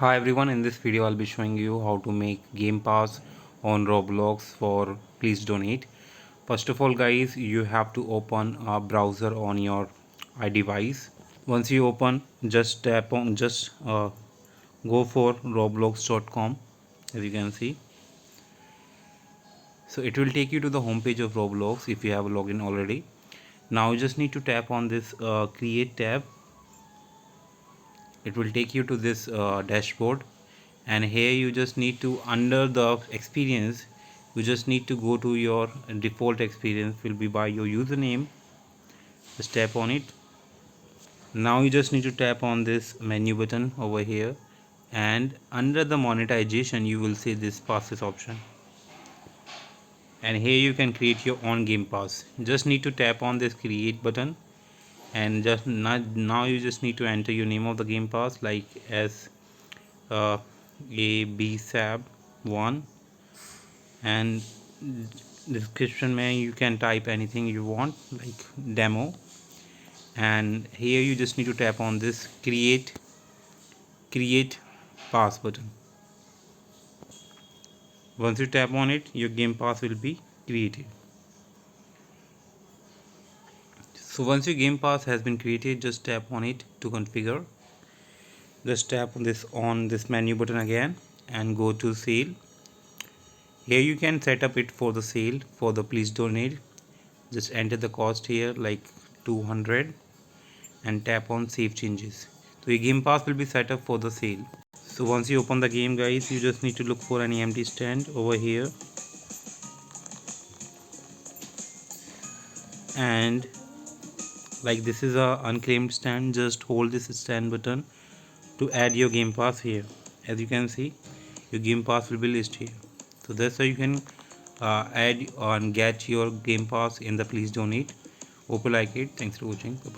Hi everyone, in this video I'll be showing you how to make game pass on Roblox for please donate. First of all guys, you have to open a browser on your device. Once you open, just tap on go for roblox.com. As you can see, so it will take you to the home page of Roblox if you have a login already. Now you just need to tap on this create tab. It will take you to this dashboard, and here you just need to, under the experience, you just need to go to your default experience will be by your username. Just tap on it. Now you just need to tap on this menu button over here, and under the monetization you will see this passes option, and here you can create your own game pass. Just need to tap on this create button, and now you just need to enter your name of the game pass, like as a b sab 1, and description may you can type anything you want like demo, and here you just need to tap on this create pass button. Once you tap on it, your game pass will be created. So once your game pass has been created, just tap on it to configure. Just tap on this menu button again and go to sale. Here you can set up it for the sale for the please donate. Just enter the cost here like 200 and tap on save changes. So your game pass will be set up for the sale. So once you open the game guys, you just need to look for any empty stand over here, and like this is a unclaimed stand. Just hold this stand button to add your game pass here. As you can see, your game pass will be listed here. So that's how you can add and get your game pass in the please donate. Hope you like it. Thanks for watching. Bye bye.